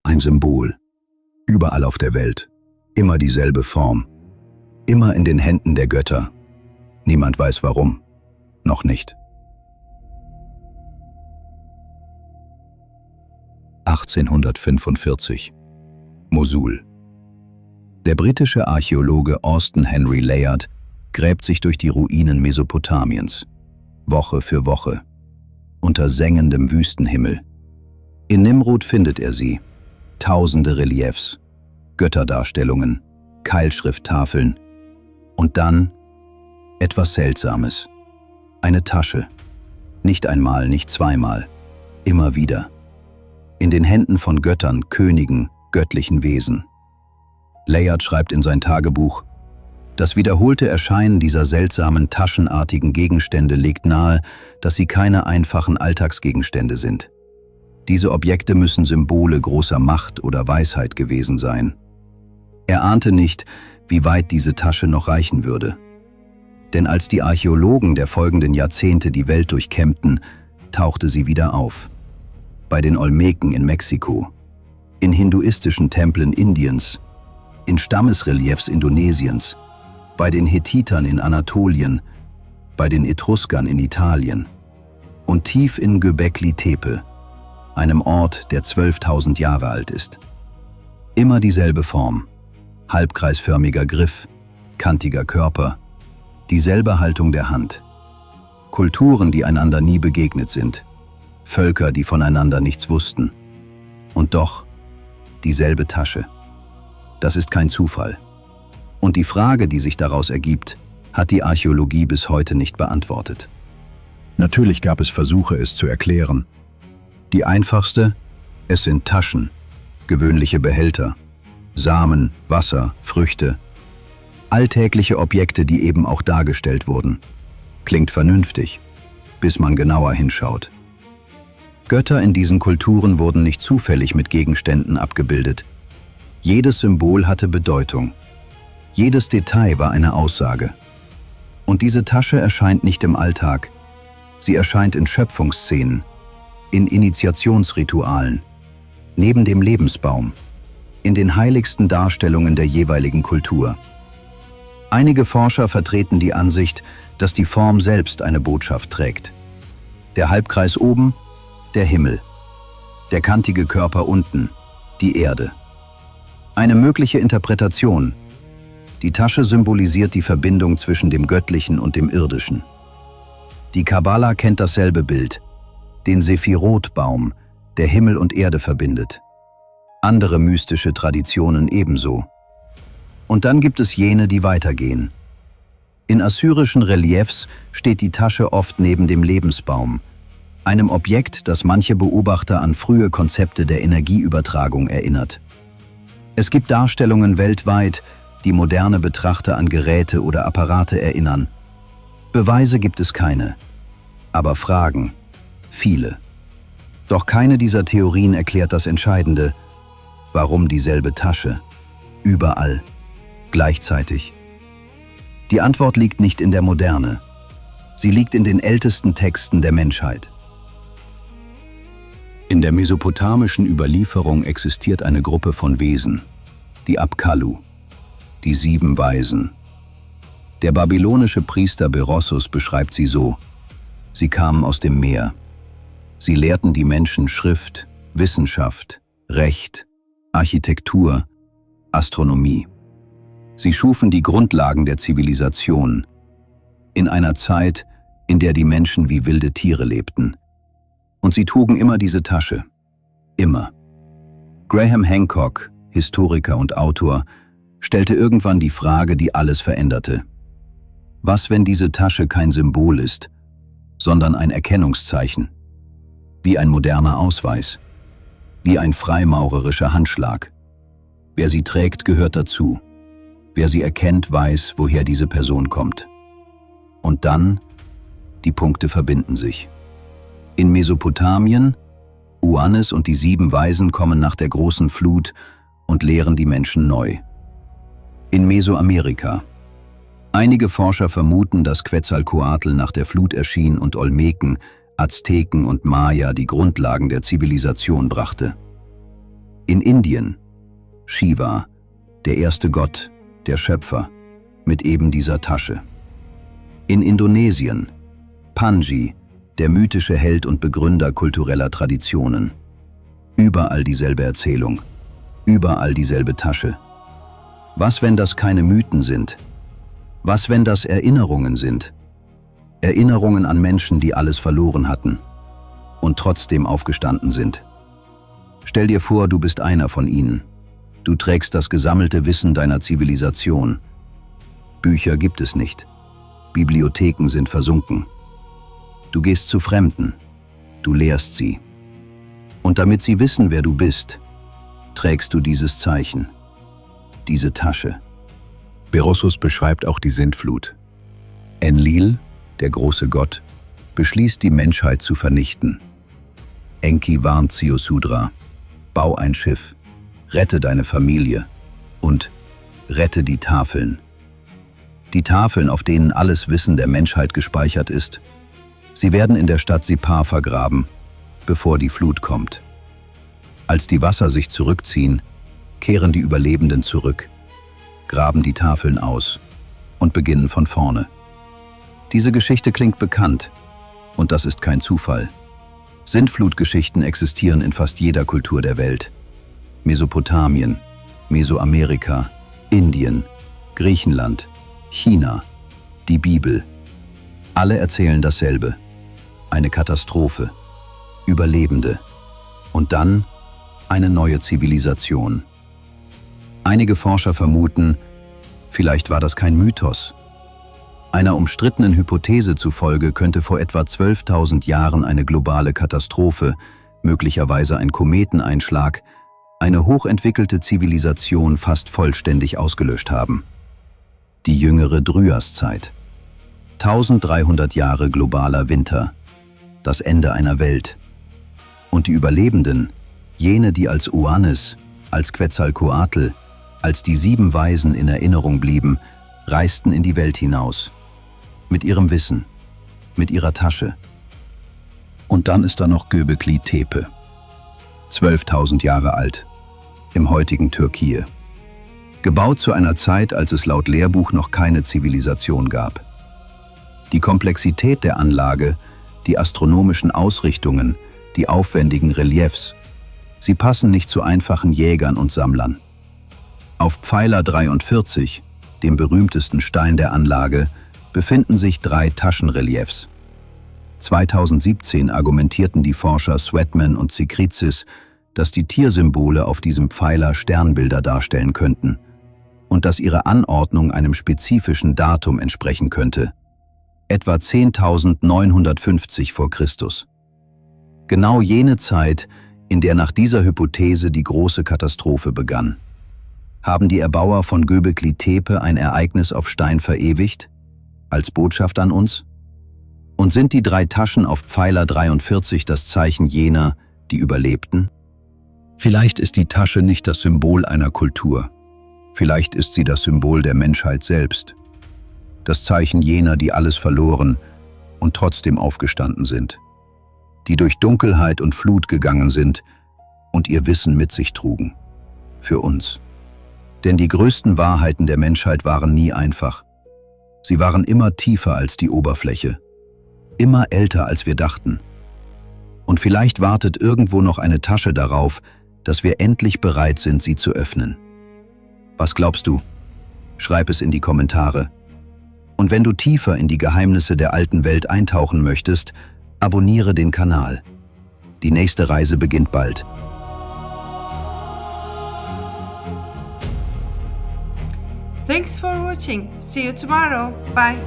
Ein Symbol. Überall auf der Welt. Immer dieselbe Form. Immer in den Händen der Götter. Niemand weiß warum. Noch nicht. 1845. Mosul. Der britische Archäologe Austen Henry Layard gräbt sich durch die Ruinen Mesopotamiens. Woche für Woche. Unter sengendem Wüstenhimmel. In Nimrud findet er sie. Tausende Reliefs, Götterdarstellungen, Keilschrifttafeln. Und dann etwas Seltsames. Eine Tasche. Nicht einmal, nicht zweimal. Immer wieder. In den Händen von Göttern, Königen, göttlichen Wesen. Layard schreibt in sein Tagebuch: Das wiederholte Erscheinen dieser seltsamen, taschenartigen Gegenstände legt nahe, dass sie keine einfachen Alltagsgegenstände sind. Diese Objekte müssen Symbole großer Macht oder Weisheit gewesen sein. Er ahnte nicht, wie weit diese Tasche noch reichen würde. Denn als die Archäologen der folgenden Jahrzehnte die Welt durchkämmten, tauchte sie wieder auf. Bei den Olmeken in Mexiko, in hinduistischen Tempeln Indiens, in Stammesreliefs Indonesiens, bei den Hethitern in Anatolien, bei den Etruskern in Italien und tief in Göbekli Tepe, einem Ort, der 12.000 Jahre alt ist. Immer dieselbe Form, halbkreisförmiger Griff, kantiger Körper, dieselbe Haltung der Hand. Kulturen, die einander nie begegnet sind, Völker, die voneinander nichts wussten. Und doch dieselbe Tasche. Das ist kein Zufall. Und die Frage, die sich daraus ergibt, hat die Archäologie bis heute nicht beantwortet. Natürlich gab es Versuche, es zu erklären. Die einfachste: Es sind Taschen, gewöhnliche Behälter, Samen, Wasser, Früchte, alltägliche Objekte, die eben auch dargestellt wurden. Klingt vernünftig, bis man genauer hinschaut. Götter in diesen Kulturen wurden nicht zufällig mit Gegenständen abgebildet. Jedes Symbol hatte Bedeutung. Jedes Detail war eine Aussage. Und diese Tasche erscheint nicht im Alltag. Sie erscheint in Schöpfungsszenen, in Initiationsritualen, neben dem Lebensbaum, in den heiligsten Darstellungen der jeweiligen Kultur. Einige Forscher vertreten die Ansicht, dass die Form selbst eine Botschaft trägt. Der Halbkreis oben, der Himmel. Der kantige Körper unten, die Erde. Eine mögliche Interpretation: Die Tasche symbolisiert die Verbindung zwischen dem Göttlichen und dem Irdischen. Die Kabbala kennt dasselbe Bild, den Sephirot-Baum, der Himmel und Erde verbindet. Andere mystische Traditionen ebenso. Und dann gibt es jene, die weitergehen. In assyrischen Reliefs steht die Tasche oft neben dem Lebensbaum, einem Objekt, das manche Beobachter an frühe Konzepte der Energieübertragung erinnert. Es gibt Darstellungen weltweit, die moderne Betrachter an Geräte oder Apparate erinnern. Beweise gibt es keine, aber Fragen, viele. Doch keine dieser Theorien erklärt das Entscheidende: Warum dieselbe Tasche? Überall. Gleichzeitig. Die Antwort liegt nicht in der Moderne. Sie liegt in den ältesten Texten der Menschheit. In der mesopotamischen Überlieferung existiert eine Gruppe von Wesen, die Apkallu, die 7 Weisen. Der babylonische Priester Berossus beschreibt sie so: Sie kamen aus dem Meer. Sie lehrten die Menschen Schrift, Wissenschaft, Recht, Architektur, Astronomie. Sie schufen die Grundlagen der Zivilisation in einer Zeit, in der die Menschen wie wilde Tiere lebten. Und sie trugen immer diese Tasche. Immer. Graham Hancock, Historiker und Autor, stellte irgendwann die Frage, die alles veränderte. Was, wenn diese Tasche kein Symbol ist, sondern ein Erkennungszeichen? Wie ein moderner Ausweis. Wie ein freimaurerischer Handschlag. Wer sie trägt, gehört dazu. Wer sie erkennt, weiß, woher diese Person kommt. Und dann, die Punkte verbinden sich. In Mesopotamien, Uanis und die 7 Weisen kommen nach der großen Flut und lehren die Menschen neu. In Mesoamerika. Einige Forscher vermuten, dass Quetzalcoatl nach der Flut erschien und Olmeken, Azteken und Maya die Grundlagen der Zivilisation brachte. In Indien, Shiva, der erste Gott, der Schöpfer, mit eben dieser Tasche. In Indonesien, Panji, der mythische Held und Begründer kultureller Traditionen. Überall dieselbe Erzählung, überall dieselbe Tasche. Was, wenn das keine Mythen sind? Was, wenn das Erinnerungen sind? Erinnerungen an Menschen, die alles verloren hatten und trotzdem aufgestanden sind. Stell dir vor, du bist einer von ihnen. Du trägst das gesammelte Wissen deiner Zivilisation. Bücher gibt es nicht. Bibliotheken sind versunken. Du gehst zu Fremden. Du lehrst sie. Und damit sie wissen, wer du bist, trägst du dieses Zeichen, diese Tasche. Berossus beschreibt auch die Sintflut. Enlil, der große Gott, beschließt, die Menschheit zu vernichten. Enki warnt Ziusudra: Bau ein Schiff, rette deine Familie und rette die Tafeln. Die Tafeln, auf denen alles Wissen der Menschheit gespeichert ist. Sie werden in der Stadt Sipar vergraben, bevor die Flut kommt. Als die Wasser sich zurückziehen, kehren die Überlebenden zurück, graben die Tafeln aus und beginnen von vorne. Diese Geschichte klingt bekannt, und das ist kein Zufall. Sintflutgeschichten existieren in fast jeder Kultur der Welt. Mesopotamien, Mesoamerika, Indien, Griechenland, China, die Bibel. Alle erzählen dasselbe: eine Katastrophe, Überlebende und dann eine neue Zivilisation. Einige Forscher vermuten, vielleicht war das kein Mythos. Einer umstrittenen Hypothese zufolge könnte vor etwa 12.000 Jahren eine globale Katastrophe, möglicherweise ein Kometeneinschlag, eine hochentwickelte Zivilisation fast vollständig ausgelöscht haben. Die jüngere Dryaszeit. 1300 Jahre globaler Winter. Das Ende einer Welt. Und die Überlebenden, jene, die als Oannes, als Quetzalcoatl, als die 7 Weisen in Erinnerung blieben, reisten in die Welt hinaus. Mit ihrem Wissen, mit ihrer Tasche. Und dann ist da noch Göbekli Tepe. 12.000 Jahre alt, im heutigen Türkei. Gebaut zu einer Zeit, als es laut Lehrbuch noch keine Zivilisation gab. Die Komplexität der Anlage, die astronomischen Ausrichtungen, die aufwendigen Reliefs, sie passen nicht zu einfachen Jägern und Sammlern. Auf Pfeiler 43, dem berühmtesten Stein der Anlage, befinden sich 3 Taschenreliefs. 2017 argumentierten die Forscher Sweatman und Zikrizis, dass die Tiersymbole auf diesem Pfeiler Sternbilder darstellen könnten und dass ihre Anordnung einem spezifischen Datum entsprechen könnte, etwa 10.950 vor Christus. Genau jene Zeit, in der nach dieser Hypothese die große Katastrophe begann. Haben die Erbauer von Göbekli Tepe ein Ereignis auf Stein verewigt, als Botschaft an uns? Und sind die 3 Taschen auf Pfeiler 43 das Zeichen jener, die überlebten? Vielleicht ist die Tasche nicht das Symbol einer Kultur. Vielleicht ist sie das Symbol der Menschheit selbst. Das Zeichen jener, die alles verloren und trotzdem aufgestanden sind. Die durch Dunkelheit und Flut gegangen sind und ihr Wissen mit sich trugen. Für uns. Denn die größten Wahrheiten der Menschheit waren nie einfach. Sie waren immer tiefer als die Oberfläche. Immer älter, als wir dachten. Und vielleicht wartet irgendwo noch eine Tasche darauf, dass wir endlich bereit sind, sie zu öffnen. Was glaubst du? Schreib es in die Kommentare. Und wenn du tiefer in die Geheimnisse der alten Welt eintauchen möchtest, abonniere den Kanal. Die nächste Reise beginnt bald. Thanks for watching. See you tomorrow. Bye.